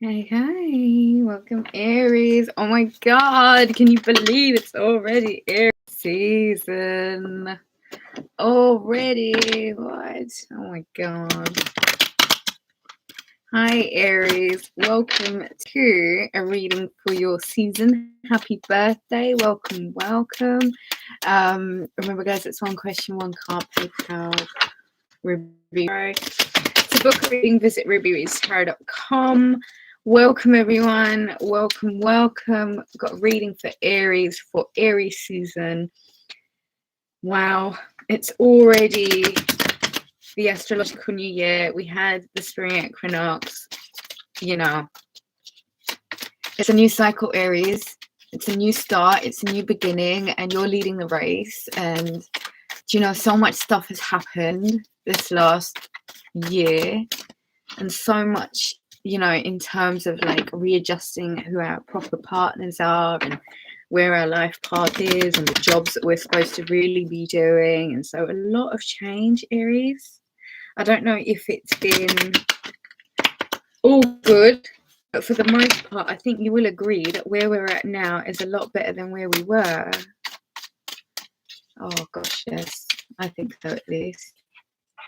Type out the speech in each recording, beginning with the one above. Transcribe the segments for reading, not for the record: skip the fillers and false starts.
Hey, welcome Aries. Oh my God, can you believe it's already Aries season? Already, what? Oh my God. Hi Aries, welcome to a reading for your season. Happy birthday, welcome. Remember guys, it's one question, one card, PayPal, Ruby. To book a reading, visit rubyreadstarot.com. Welcome everyone, welcome. Got a reading for Aries season. Wow, it's already the astrological new year. We had the spring equinox. You know, it's a new cycle, Aries. It's a new start, it's a new beginning, and you're leading the race. And you know, so much stuff has happened this last year, and so much, you know, in terms of like readjusting who our proper partners are and where our life path is and the jobs that we're supposed to really be doing. And so a lot of change, Aries. I don't know if it's been all good, but for the most part, I think you will agree that where we're at now is a lot better than where we were. Oh gosh, yes, I think so at least.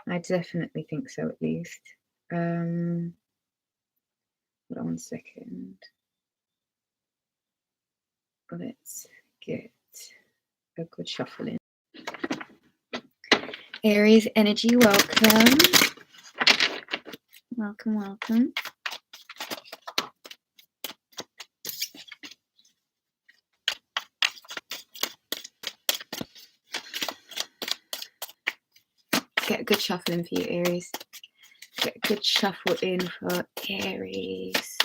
I definitely think so at least. Hold on 1 second. Let's get a good shuffle in. Aries energy, welcome. Welcome. Get a good shuffle in for you, Aries. Get a good shuffle in for Aries.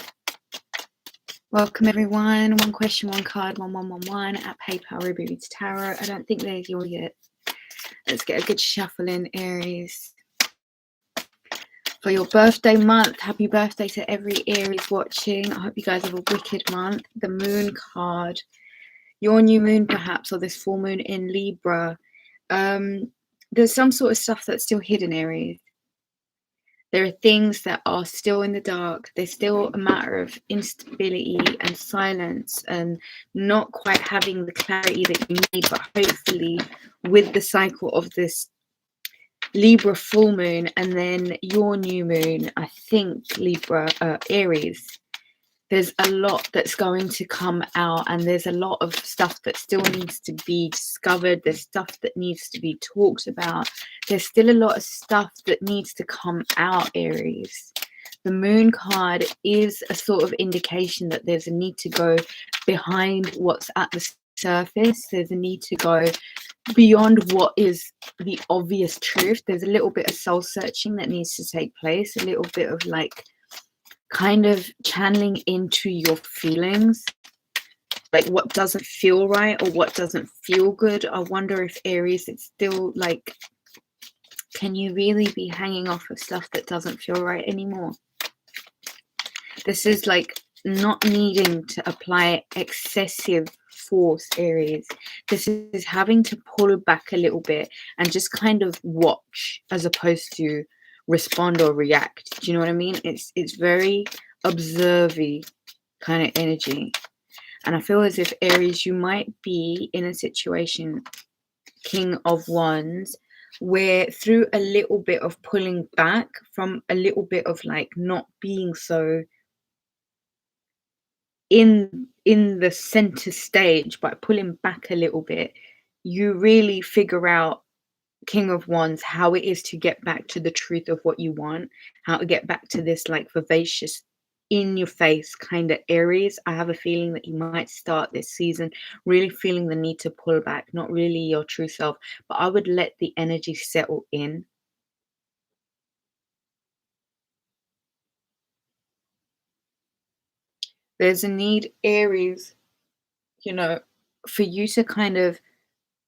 Welcome everyone. One question, one card, 1111 at PayPal, Ruby Reads Tarot. I don't think they're yours yet. Let's get a good shuffle in, Aries. For your birthday month, happy birthday to every Aries watching. I hope you guys have a wicked month. The moon card, your new moon perhaps, or this full moon in Libra. There's some sort of stuff that's still hidden, Aries. There are things that are still in the dark. There's still a matter of instability and silence and not quite having the clarity that you need, but hopefully with the cycle of this Libra full moon and then your new moon, I think Aries, there's a lot that's going to come out, and there's a lot of stuff that still needs to be discovered. There's stuff that needs to be talked about. There's still a lot of stuff that needs to come out, Aries. The moon card is a sort of indication that there's a need to go behind what's at the surface. There's a need to go beyond what is the obvious truth. There's a little bit of soul searching that needs to take place, a little bit of like kind of channeling into your feelings, like what doesn't feel right or what doesn't feel good. I wonder if Aries, it's still like, can you really be hanging off of stuff that doesn't feel right anymore? This is like not needing to apply excessive force, Aries. This is having to pull back a little bit and just kind of watch as opposed to respond or react. Do you know what I mean? It's very observy kind of energy. And I feel as if Aries, you might be in a situation, King of Wands, where through a little bit of pulling back from a little bit of like not being so in the center stage, by pulling back a little bit, you really figure out, King of Wands, how it is to get back to the truth of what you want, how to get back to this like vivacious, in your face kind of Aries. I have a feeling that you might start this season really feeling the need to pull back, not really your true self, but I would let the energy settle in. There's a need, Aries, you know, for you to kind of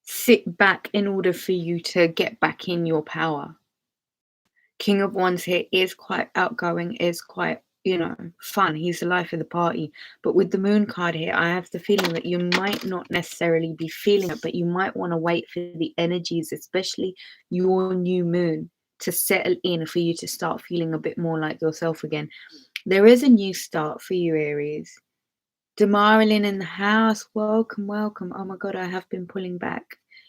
sit back in order for you to get back in your power. King of Wands here is quite outgoing, is quite, you know, fun. He's the life of the party. But with the moon card here, I have the feeling that you might not necessarily be feeling it, but you might want to wait for the energies, especially your new moon, to settle in for you to start feeling a bit more like yourself again. There is a new start for you, Aries. Demarlin in the house. Welcome, welcome. Oh my God, I have been pulling back.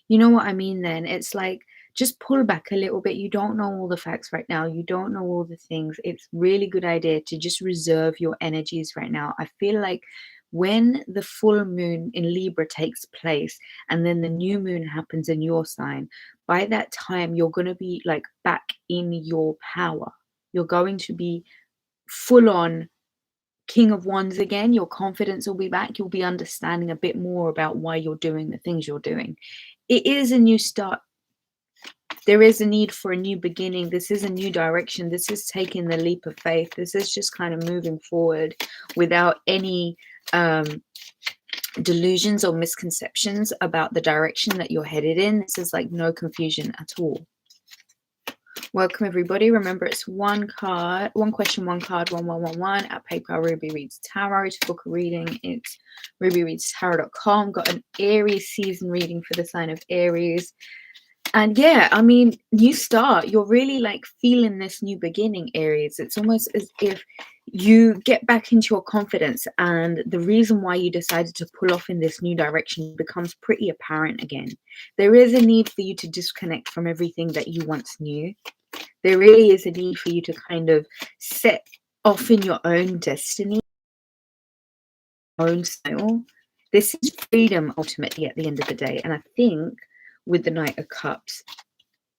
You know what I mean then? It's like just pull back a little bit. You don't know all the facts right now. You don't know all the things. It's really good idea to just reserve your energies right now. I feel like when the full moon in Libra takes place and then the new moon happens in your sign, by that time you're going to be like back in your power. You're going to be full on King of Wands again. Your confidence will be back. You'll be understanding a bit more about why you're doing the things you're doing. It is a new start. There is a need for a new beginning. This is a new direction. This is taking the leap of faith. This is just kind of moving forward without any delusions or misconceptions about the direction that you're headed in. This is like no confusion at all. Welcome everybody. Remember, it's one card, one question, one card, 1111 at PayPal Ruby Reads Tarot. To book a reading, it's rubyreadstarot.com. Got an Aries season reading for the sign of Aries. And yeah, I mean, new start. You're really like feeling this new beginning, Aries. It's almost as if you get back into your confidence, and the reason why you decided to pull off in this new direction becomes pretty apparent again. There is a need for you to disconnect from everything that you once knew. There really is a need for you to kind of set off in your own destiny, own style. This is freedom ultimately at the end of the day. And I think with the Knight of Cups,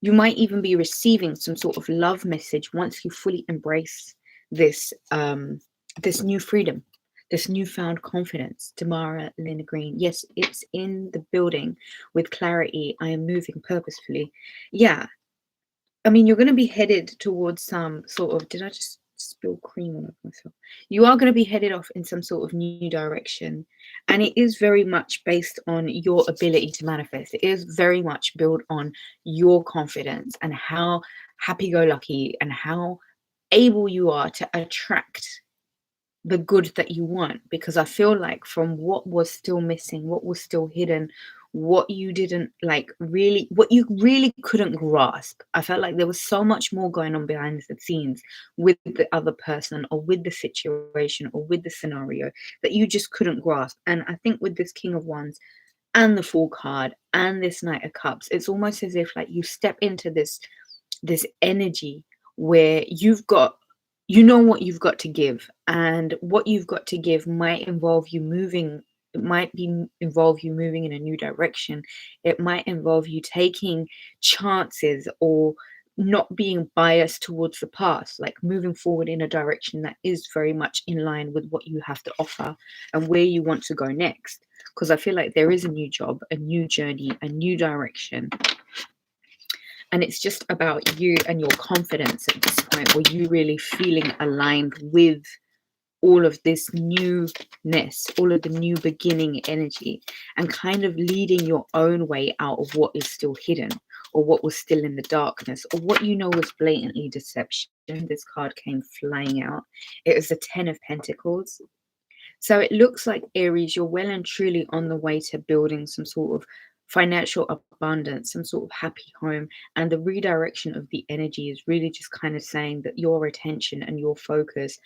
you might even be receiving some sort of love message once you fully embrace this this new freedom, this newfound confidence. Tamara Lena Green, yes, it's in the building with clarity. I am moving purposefully. Yeah, I mean, you're going to be headed towards some sort of, did I just spill cream all over myself? You are going to be headed off in some sort of new direction. And it is very much based on your ability to manifest. It is very much built on your confidence and how happy-go-lucky and how able you are to attract the good that you want. Because I feel like from what was still missing, what was still hidden, what you didn't like really, what you really couldn't grasp, I felt like there was so much more going on behind the scenes with the other person or with the situation or with the scenario that you just couldn't grasp. And I think with this King of Wands and the Fool card and this Knight of Cups, it's almost as if like you step into this energy where you've got, you know what you've got to give, and what you've got to give might involve you moving. It might involve you moving in a new direction. It might involve you taking chances or not being biased towards the past, like moving forward in a direction that is very much in line with what you have to offer and where you want to go next. Because I feel like there is a new job, a new journey, a new direction. And it's just about you and your confidence at this point, where you really feeling aligned with all of this newness, all of the new beginning energy, and kind of leading your own way out of what is still hidden or what was still in the darkness or what you know was blatantly deception. This card came flying out. It was the 10 of Pentacles. So it looks like, Aries, you're well and truly on the way to building some sort of financial abundance, some sort of happy home. And the redirection of the energy is really just kind of saying that your attention and your focus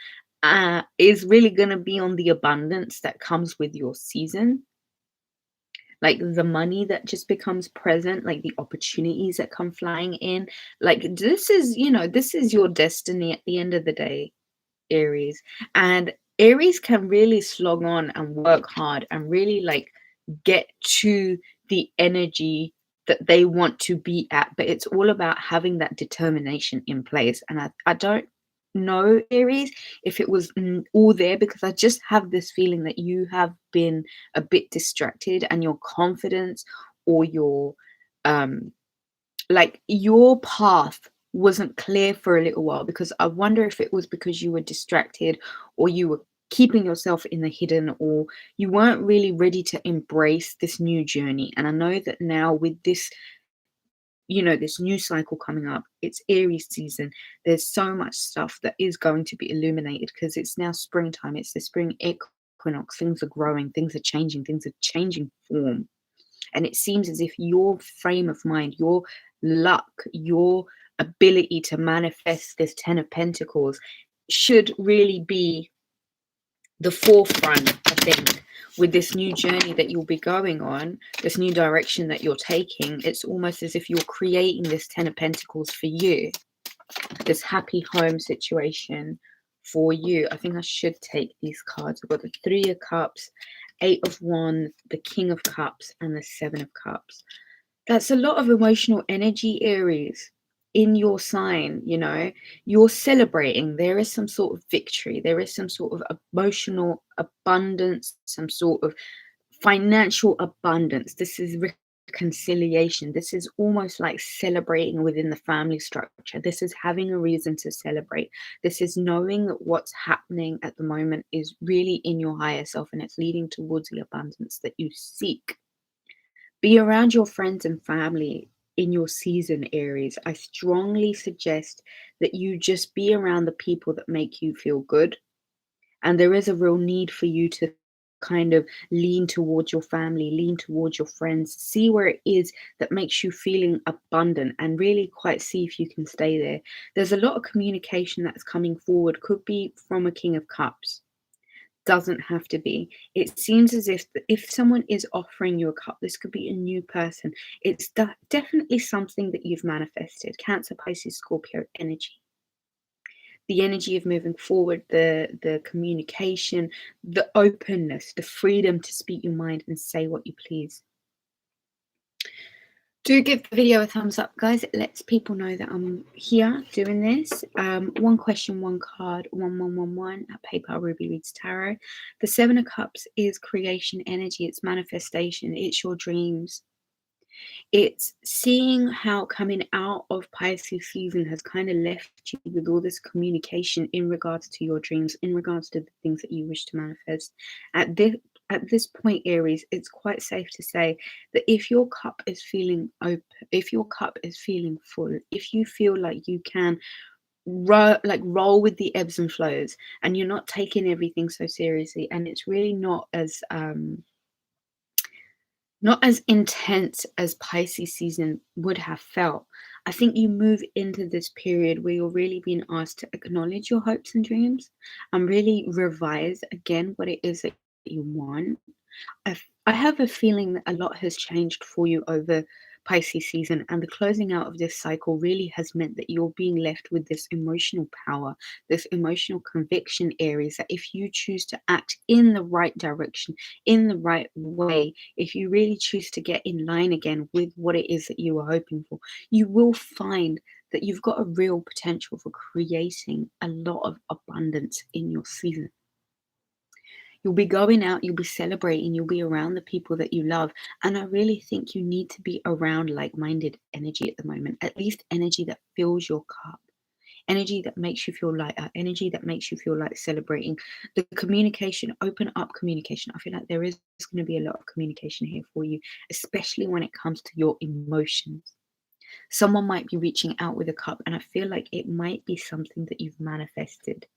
is really going to be on the abundance that comes with your season. Like the money that just becomes present, like the opportunities that come flying in. Like this is, you know, this is your destiny at the end of the day, Aries. And Aries can really slog on and work hard and really like get to the energy that they want to be at, but it's all about having that determination in place. And I don't know, Aries, if it was all there, because I just have this feeling that you have been a bit distracted and your confidence or your like your path wasn't clear for a little while. Because I wonder if it was because you were distracted or you were keeping yourself in the hidden, or you weren't really ready to embrace this new journey. And I know that now with this, you know, this new cycle coming up, it's Aries season, there's so much stuff that is going to be illuminated because it's now springtime, it's the spring equinox, things are growing, things are changing form. And it seems as if your frame of mind, your luck, your ability to manifest this 10 of Pentacles should really be the forefront, I think, with this new journey that you'll be going on, this new direction that you're taking. It's almost as if you're creating this 10 of Pentacles for you, this happy home situation for you. I think I should take these cards. I've got the 3 of Cups, 8 of Wands, the King of Cups, and the 7 of Cups. That's a lot of emotional energy, Aries, in your sign. You know, you're celebrating. There is some sort of victory. There is some sort of emotional abundance, some sort of financial abundance. This is reconciliation. This is almost like celebrating within the family structure. This is having a reason to celebrate. This is knowing that what's happening at the moment is really in your higher self, and it's leading towards the abundance that you seek. Be around your friends and family in your season, Aries. I strongly suggest that you just be around the people that make you feel good. And there is a real need for you to kind of lean towards your family, lean towards your friends, see where it is that makes you feeling abundant, and really quite see if you can stay there. There's a lot of communication that's coming forward, could be from a King of Cups. Doesn't have to be. It seems as if someone is offering you a cup, this could be a new person. It's definitely something that you've manifested. Cancer, Pisces, Scorpio energy. The energy of moving forward, the communication, the openness, the freedom to speak your mind and say what you please. Do give the video a thumbs up, guys. It lets people know that I'm here doing this. One question, one card, 1111 at PayPal Ruby Reads Tarot. The 7 of Cups is creation energy. It's manifestation. It's your dreams. It's seeing how coming out of Pisces season has kind of left you with all this communication in regards to your dreams, in regards to the things that you wish to manifest. At this point, Aries, it's quite safe to say that if your cup is feeling open, if your cup is feeling full, if you feel like you can roll with the ebbs and flows, and you're not taking everything so seriously, and it's really not as intense as Pisces season would have felt. I think you move into this period where you're really being asked to acknowledge your hopes and dreams and really revise again what it is that you want. I have a feeling that a lot has changed for you over Pisces season, and the closing out of this cycle really has meant that you're being left with this emotional power, this emotional conviction, Aries, that if you choose to act in the right direction, in the right way, if you really choose to get in line again with what it is that you were hoping for, you will find that you've got a real potential for creating a lot of abundance in your season. You'll be going out, you'll be celebrating, you'll be around the people that you love. And I really think you need to be around like-minded energy at the moment, at least energy that fills your cup, energy that makes you feel lighter, energy that makes you feel like celebrating. The communication, open up communication. I feel like there is going to be a lot of communication here for you, especially when it comes to your emotions. Someone might be reaching out with a cup, and I feel like it might be something that you've manifested.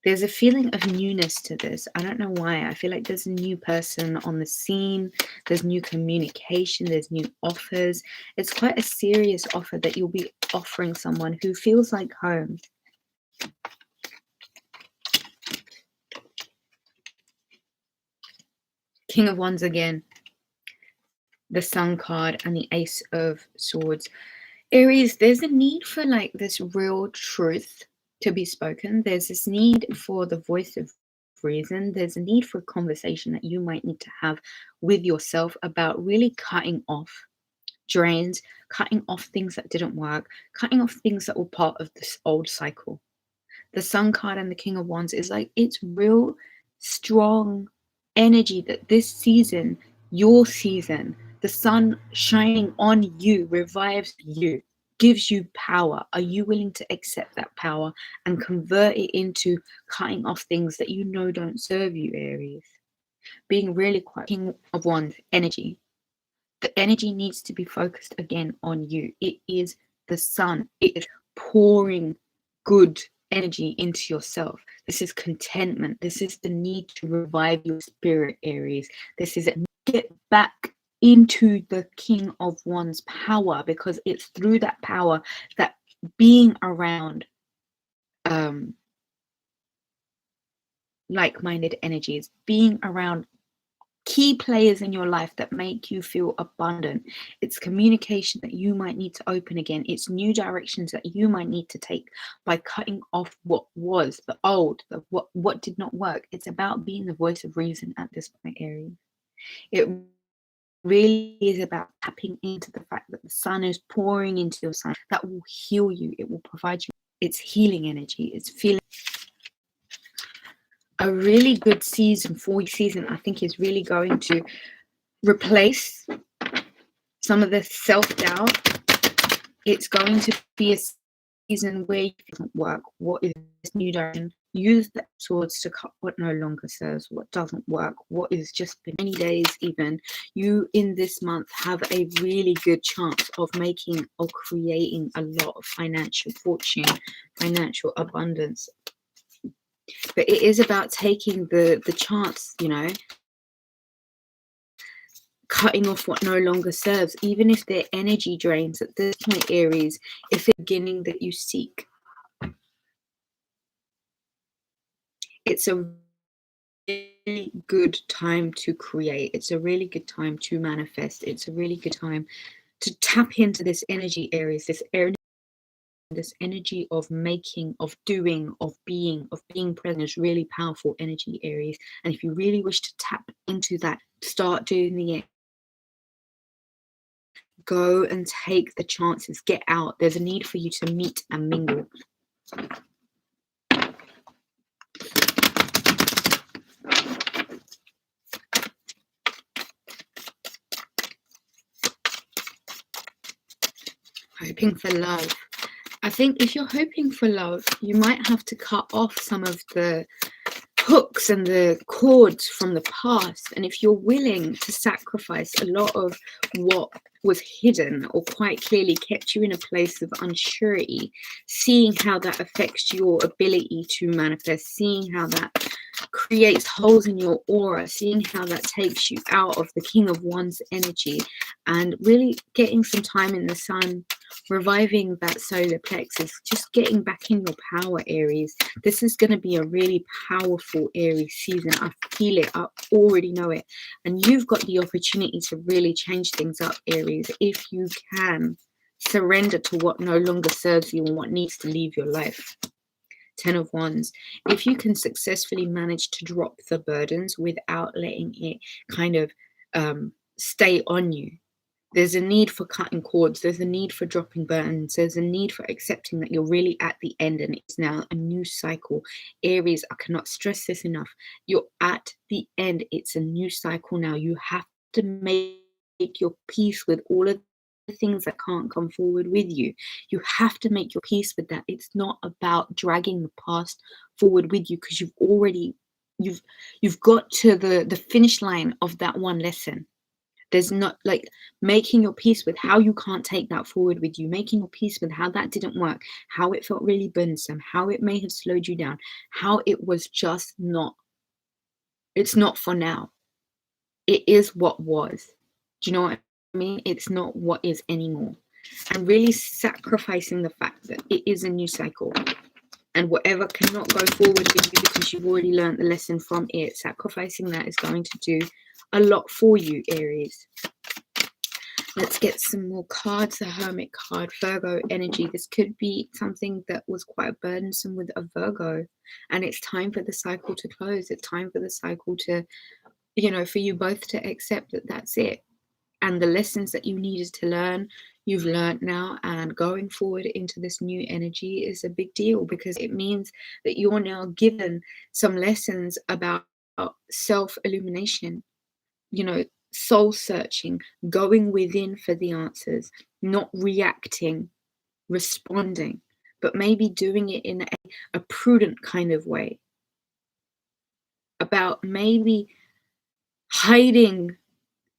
There's a feeling of newness to this. I don't know why. I feel like there's a new person on the scene. There's new communication. There's new offers. It's quite a serious offer that you'll be offering someone who feels like home. King of Wands again. The Sun card and the Ace of Swords. Aries, there's a need for like this real truth to be spoken. There's this need for the voice of reason. There's a need for a conversation that you might need to have with yourself about really cutting off drains, cutting off things that didn't work, cutting off things that were part of this old cycle. The Sun card and the King of Wands is like, it's real strong energy that this season, your season, the sun shining on you revives you, gives you power. Are you willing to accept that power and convert it into cutting off things that you know don't serve you, Aries? Being really quite King of Wands energy. The energy needs to be focused again on you. It is the sun. It is pouring good energy into yourself. This is contentment. This is the need to revive your spirit, Aries. This is get back into the King of Wands power, because it's through that power that being around like-minded energies, being around key players in your life that make you feel abundant. It's communication that you might need to open again. It's new directions that you might need to take by cutting off what was the old, what did not work. It's about being the voice of reason at this point, Aries. It really is about tapping into the fact that the sun is pouring into your sun. That will heal you. It will provide you. It's healing energy. It's feeling. A really good season for you season, I think, is really going to replace some of the self-doubt. It's going to be a season where it doesn't work. What is this new direction? Use the swords to cut what no longer serves, what doesn't work, what is just been many days even. You in this month have a really good chance of making or creating a lot of financial fortune, financial abundance. But it is about taking the chance, you know, cutting off what no longer serves, even if they're energy drains at this point, Aries, if it's beginning that you seek. It's a really good time to create. It's a really good time to manifest. It's a really good time to tap into this energy, Aries, this energy of making, of doing, of being present is really powerful energy, Aries. And if you really wish to tap into that, start doing the go and take the chances, get out. There's a need for you to meet and mingle. Hoping for love. I think if you're hoping for love, you might have to cut off some of the hooks and the cords from the past. And if you're willing to sacrifice a lot of what was hidden or quite clearly kept you in a place of unsurety, seeing how that affects your ability to manifest, seeing how that creates holes in your aura, seeing how that takes you out of the King of Wands energy, and really getting some time in the sun, reviving that solar plexus, just getting back in your power, Aries. This is going to be a really powerful Aries season. I feel it. I already know it. And you've got the opportunity to really change things up, Aries, if you can surrender to what no longer serves you and what needs to leave your life. 10 of Wands. If you can successfully manage to drop the burdens without letting it kind of stay on you, there's a need for cutting cords. There's a need for dropping burdens. There's a need for accepting that you're really at the end and it's now a new cycle. Aries, I cannot stress this enough. You're at the end. It's a new cycle now. You have to make your peace with all of the things that can't come forward with you. You have to make your peace with that. It's not about dragging the past forward with you, because you've got to the finish line of that one lesson. There's not like making your peace with how you can't take that forward with you, making your peace with how that didn't work, how it felt really burdensome, how it may have slowed you down, how it was just not, it's not for now. It is what was. Do you know what I mean? It's not what is anymore. And really sacrificing the fact that it is a new cycle. And whatever cannot go forward with you because you've already learned the lesson from it, sacrificing that is going to do a lot for you, Aries. Let's get some more cards. The Hermit card, Virgo energy. This could be something that was quite burdensome with a Virgo. And it's time for the cycle to close. It's time for the cycle to, you know, for you both to accept that that's it. And the lessons that you needed to learn, you've learned now. And going forward into this new energy is a big deal, because it means that you're now given some lessons about self-illumination, you know, soul searching, going within for the answers, not reacting, responding, but maybe doing it in a prudent kind of way. About maybe hiding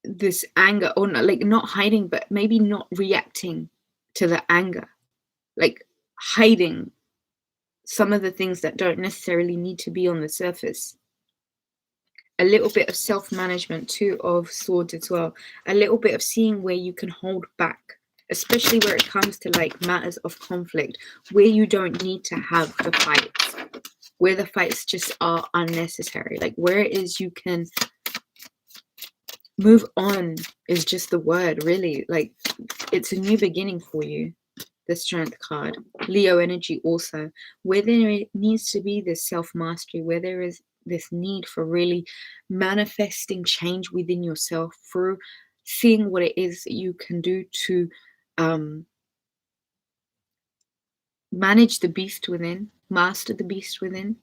this anger, or not, like not hiding, but maybe not reacting to the anger, like hiding some of the things that don't necessarily need to be on the surface. A little bit of self-management too, of Swords as well. A little bit of seeing where you can hold back especially where it comes to like matters of conflict, where you don't need to have the fights, where the fights just are unnecessary, like where it is you can move on is just the word, really. Like it's a new beginning for you. The Strength card, Leo energy also, where there needs to be this self-mastery, where there is this need for really manifesting change within yourself through seeing what it is that you can do to manage the beast within, master the beast within,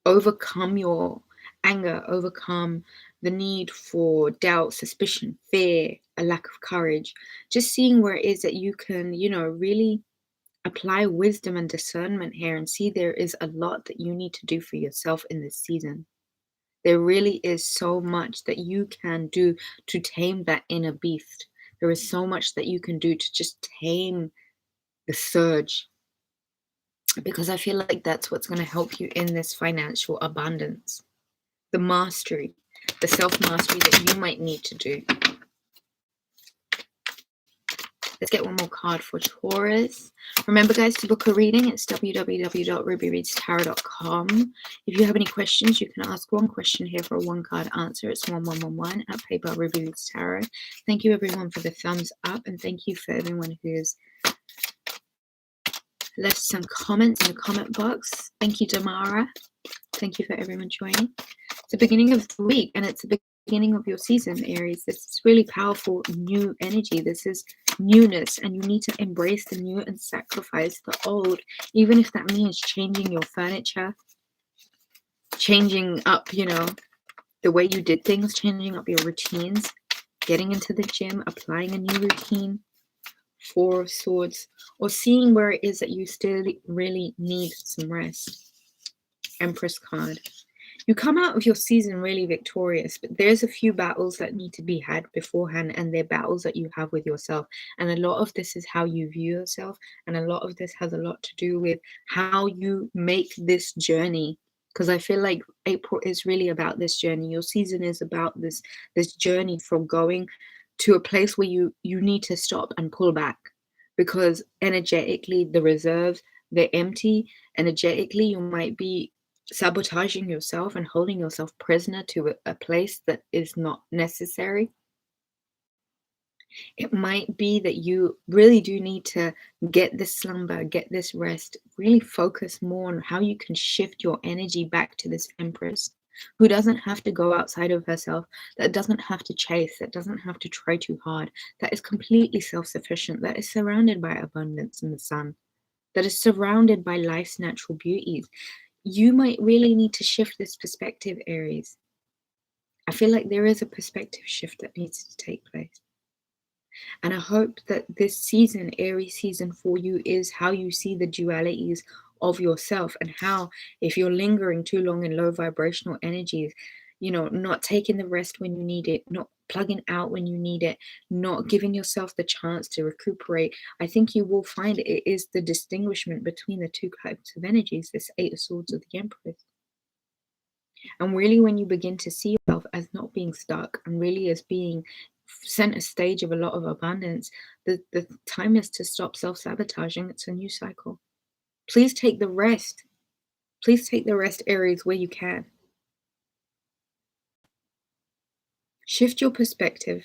overcome your anger, overcome the need for doubt, suspicion, fear, a lack of courage. Just seeing where it is that you can, really apply wisdom and discernment here and see there is a lot that you need to do for yourself in this season. There really is so much that you can do to tame that inner beast. There is so much that you can do to just tame the surge, because I feel like that's what's going to help you in this financial abundance. The mastery, the self-mastery that you might need to do. Let's get one more card for Taurus. Remember, guys, to book a reading, it's www.rubyreadstarot.com. If you have any questions, you can ask one question here for a one-card answer. It's 1111 at PayPal Ruby Reads Tarot. Thank you, everyone, for the thumbs up, and thank you for everyone who's left some comments in the comment box. Thank you, Damara. Thank you for everyone joining. It's the beginning of the week, and it's the beginning of your season, Aries. This is really powerful new energy. This is newness, and you need to embrace the new and sacrifice the old, even if that means changing your furniture, changing up, the way you did things, changing up your routines, getting into the gym, applying a new routine. Four of Swords, or seeing where it is that you still really need some rest. Empress card. You come out of your season really victorious, but there's a few battles that need to be had beforehand, and they're battles that you have with yourself. And a lot of this is how you view yourself, and a lot of this has a lot to do with how you make this journey. Because I feel like April is really about this journey. Your season is about this journey from going to a place where you need to stop and pull back, because energetically the reserves, they're empty. Energetically, you might be sabotaging yourself and holding yourself prisoner to a place that is not necessary. It might be that you really do need to get this slumber, get this rest, really focus more on how you can shift your energy back to this Empress, who doesn't have to go outside of herself, that doesn't have to chase, that doesn't have to try too hard, that is completely self-sufficient, that is surrounded by abundance in the sun, that is surrounded by life's natural beauties. You might really need to shift this perspective, Aries. I feel like there is a perspective shift that needs to take place. And I hope that this season, Aries season for you, is how you see the dualities of yourself, and how, if you're lingering too long in low vibrational energies, not taking the rest when you need it, not plugging out when you need it, not giving yourself the chance to recuperate, I think you will find it is the distinguishment between the two types of energies, this Eight of Swords of the Empress. And really, when you begin to see yourself as not being stuck and really as being center stage of a lot of abundance, the time is to stop self-sabotaging. It's a new cycle. Please take the rest. Please take the rest, Aries, where you can. Shift your perspective.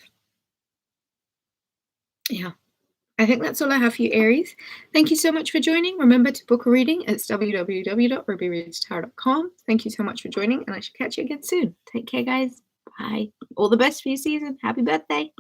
Yeah. I think that's all I have for you, Aries. Thank you so much for joining. Remember to book a reading. It's www.rubyreadstarot.com. Thank you so much for joining, and I shall catch you again soon. Take care, guys. Bye. All the best for your season. Happy birthday.